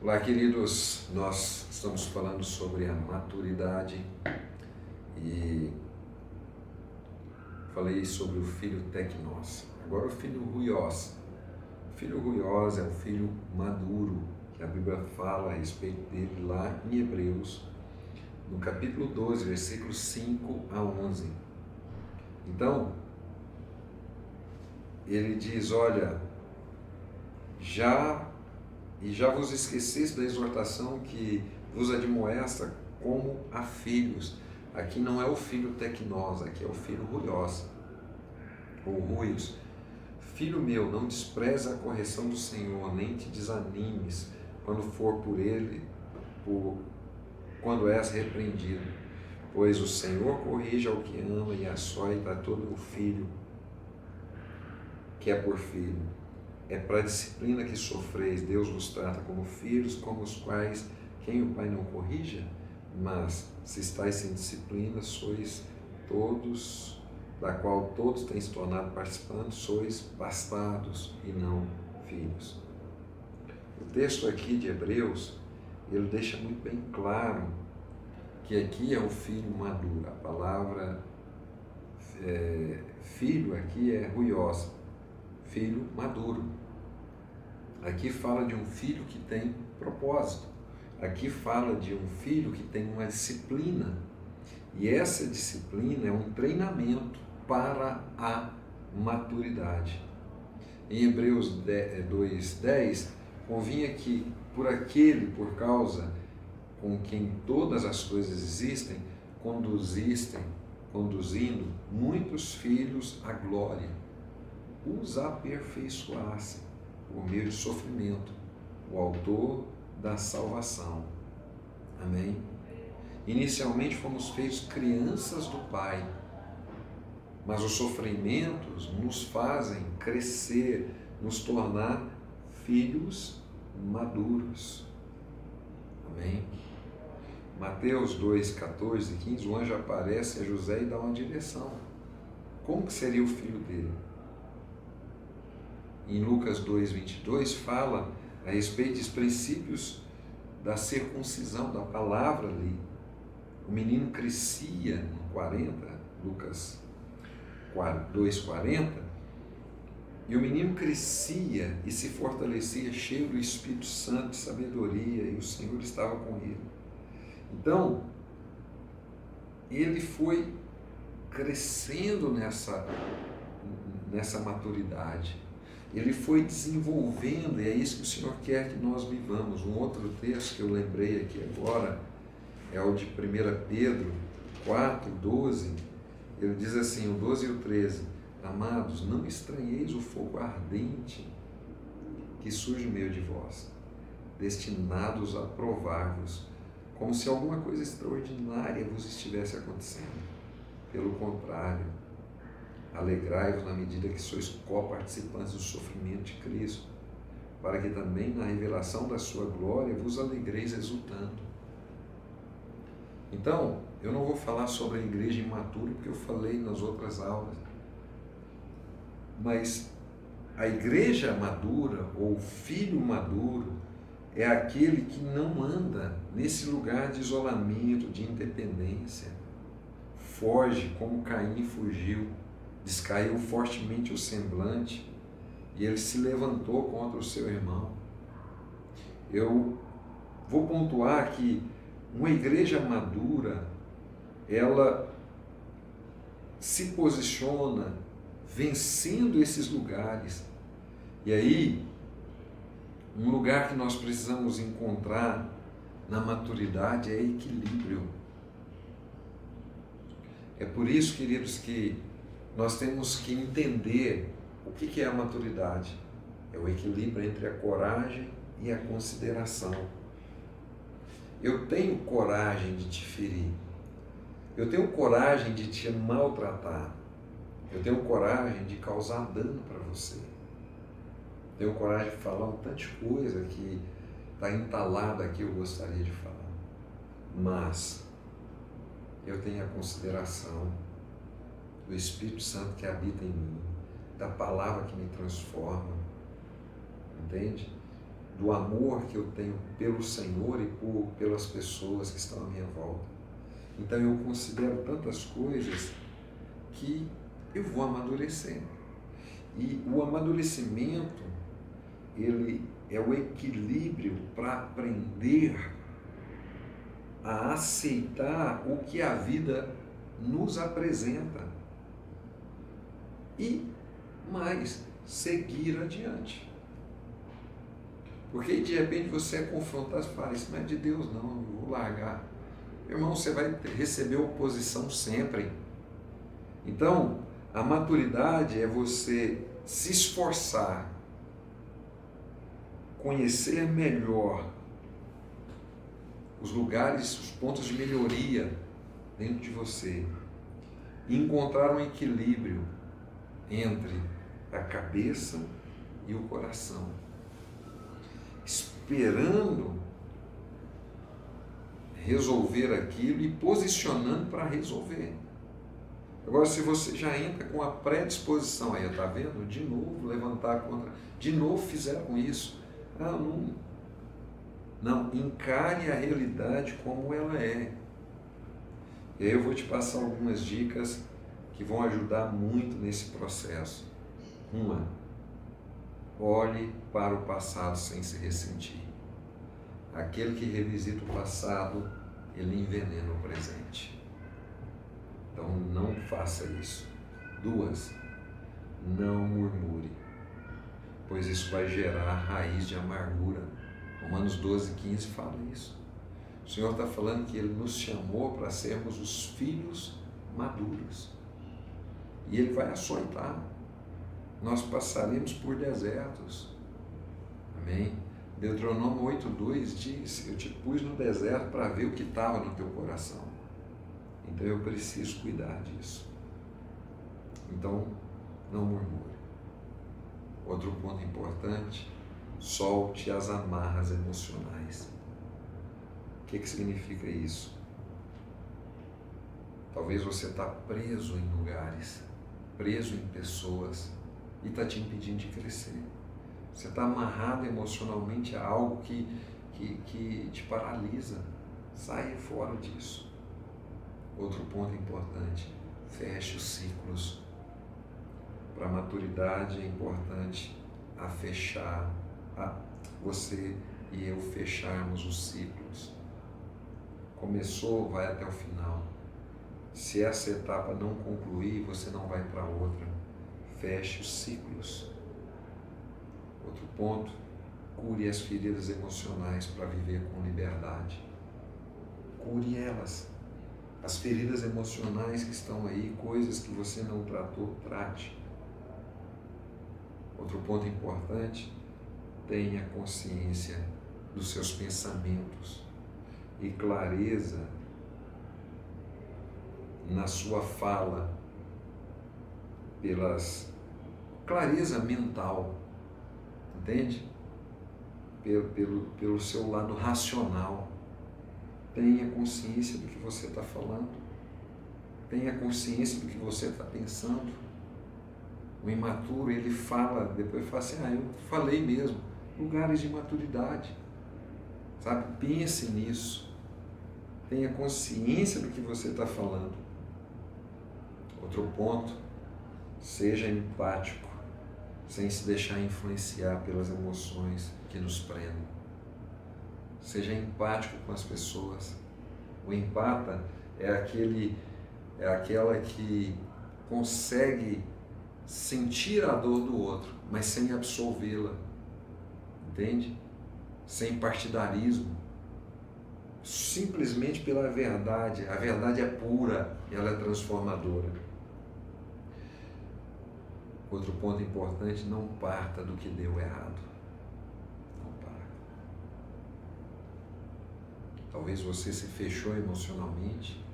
Olá, queridos. Nós estamos falando sobre a maturidade e falei sobre o filho Teknos. Agora o filho Ruios. O filho Ruios é um filho maduro, que a Bíblia fala a respeito dele lá em Hebreus, no capítulo 12, versículos 5 a 11. Então, ele diz, olha, já vos esqueceis da exortação que vos admoesta como a filhos. Aqui não é o filho Teknos, aqui é o filho Ruios, ou Ruios. Filho meu, não despreza a correção do Senhor, nem te desanimes quando for quando és repreendido. Pois o Senhor corrige ao que ama e açoita a todo o filho que é por filho. É para a disciplina que sofreis, Deus vos trata como filhos, como os quais quem o Pai não corrija? Mas, se estáis sem disciplina, sois todos, da qual todos têm se tornado participantes, sois bastardos e não filhos. O texto aqui de Hebreus, ele deixa muito bem claro que aqui é o filho maduro. A palavra filho aqui é ruios, filho maduro. Aqui fala de um filho que tem propósito. Aqui fala de um filho que tem uma disciplina. E essa disciplina é um treinamento para a maturidade. Em Hebreus 2:10, convinha que por causa com quem todas as coisas existem, conduzindo muitos filhos à glória, os aperfeiçoassem por meio de sofrimento, o autor da salvação. Amém? Inicialmente fomos feitos crianças do Pai, mas os sofrimentos nos fazem crescer, nos tornar filhos maduros. Amém? Mateus 2, 14 e 15, o anjo aparece a José e dá uma direção. Como que seria o filho dele? Em Lucas 2, 22, fala a respeito dos princípios da circuncisão, da palavra ali. O menino crescia em 40, Lucas 2, 40, e o menino crescia e se fortalecia cheio do Espírito Santo, de sabedoria, e o Senhor estava com ele. Então, ele foi crescendo nessa maturidade. Ele foi desenvolvendo, e é isso que o Senhor quer que nós vivamos. Um outro texto que eu lembrei aqui agora é o de 1 Pedro 4, 12. Ele diz assim, o 12 e o 13, amados, não estranheis o fogo ardente que surge no meio de vós, destinados a provar-vos, como se alguma coisa extraordinária vos estivesse acontecendo. Pelo contrário, alegrai-vos na medida que sois co-participantes do sofrimento de Cristo, para que também na revelação da sua glória vos alegreis exultando. Então, eu não vou falar sobre a igreja imatura, porque eu falei nas outras aulas, mas a igreja madura, ou filho maduro, é aquele que não anda nesse lugar de isolamento, de independência, foge como Caim fugiu, descaiu fortemente o semblante e ele se levantou contra o seu irmão. Eu vou pontuar que uma igreja madura, ela se posiciona vencendo esses lugares. E aí, um lugar que nós precisamos encontrar na maturidade é equilíbrio. É por isso, queridos, que nós temos que entender o que é a maturidade. É o equilíbrio entre a coragem e a consideração. Eu tenho coragem de te ferir. Eu tenho coragem de te maltratar. Eu tenho coragem de causar dano para você. Tenho coragem de falar um tanto de coisa que está entalada aqui, eu gostaria de falar. Mas eu tenho a consideração do Espírito Santo que habita em mim, da palavra que me transforma, entende? do amor que eu tenho pelo Senhor e pelas pessoas que estão à minha volta. Então eu considero tantas coisas que eu vou amadurecendo. E o amadurecimento, ele é o equilíbrio para aprender a aceitar o que a vida nos apresenta e mais, seguir adiante. Porque de repente você é confrontado e fala, isso não é de Deus não, eu vou largar. Irmão, você vai receber oposição sempre. Então, a maturidade é você se esforçar, conhecer melhor os lugares, os pontos de melhoria dentro de você, e encontrar um equilíbrio entre a cabeça e o coração, esperando resolver aquilo e posicionando para resolver. Agora, se você já entra com a predisposição, aí, tá vendo? De novo levantar contra, de novo fizeram isso. Não, encare a realidade como ela é. E aí eu vou te passar algumas dicas que vão ajudar muito nesse processo. Uma, olhe para o passado sem se ressentir. Aquele que revisita o passado, ele envenena o presente. Então não faça isso. Duas, não murmure, pois isso vai gerar raiz de amargura. Romanos 12:15 fala isso. O Senhor está falando que Ele nos chamou para sermos os filhos maduros. E Ele vai açoitar. Nós passaremos por desertos. Amém? Deuteronômio 8:2 diz, eu te pus no deserto para ver o que estava no teu coração. Então eu preciso cuidar disso. Então, não murmure. Outro ponto importante, solte as amarras emocionais. O que significa isso? Talvez você está preso em lugares, preso em pessoas e está te impedindo de crescer. Você está amarrado emocionalmente a algo que te paralisa. Saia fora disso. Outro ponto importante, feche os ciclos. Para a maturidade é importante você e eu fecharmos os ciclos. Começou, vai até o final. Se essa etapa não concluir, você não vai para outra. Feche os ciclos. Outro ponto, cure as feridas emocionais para viver com liberdade. Cure elas. As feridas emocionais que estão aí, coisas que você não tratou, trate. Outro ponto importante, tenha consciência dos seus pensamentos e clareza na sua fala, clareza mental, entende? Pelo seu lado racional. Tenha consciência do que você está falando. Tenha consciência do que você está pensando. O imaturo, ele fala, depois fala assim, eu falei mesmo. Lugares de maturidade. Sabe? Pense nisso. Tenha consciência do que você está falando. Outro ponto, seja empático, sem se deixar influenciar pelas emoções que nos prendem. Seja empático com as pessoas. O empata é aquela que consegue sentir a dor do outro, mas sem absolvê-la. Entende? Sem partidarismo. Simplesmente pela verdade. A verdade é pura, ela é transformadora. Outro ponto importante, não parta do que deu errado. Talvez você se fechou emocionalmente,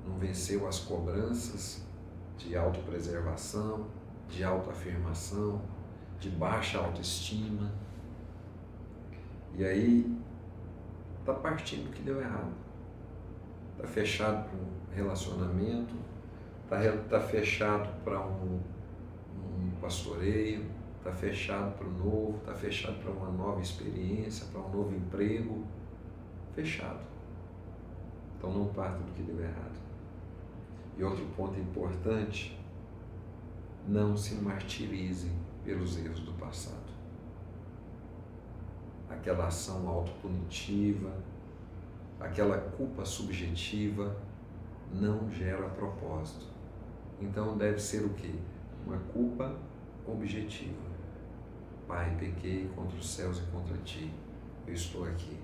não venceu as cobranças de autopreservação, de autoafirmação, de baixa autoestima. E aí está partindo o que deu errado. Está fechado para um relacionamento, está fechado para um pastoreio, está fechado para o novo, está fechado para uma nova experiência, para um novo emprego, fechado. Então não parta do que deu errado. E outro ponto importante, não se martirize pelos erros do passado. Aquela ação autopunitiva, aquela culpa subjetiva não gera propósito. Então deve ser o quê? Uma culpa objetiva. Pai, pequei contra os céus e contra ti. Eu estou aqui.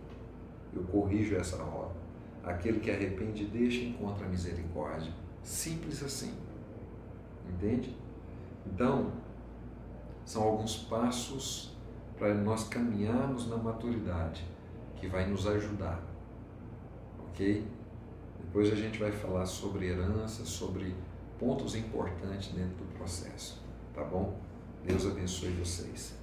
Eu corrijo essa rota. Aquele que arrepende deixa e encontra a misericórdia. Simples assim. Entende? Então, são alguns passos para nós caminharmos na maturidade, que vai nos ajudar. Ok? Depois a gente vai falar sobre herança, sobre pontos importantes dentro do processo. Tá bom? Deus abençoe vocês.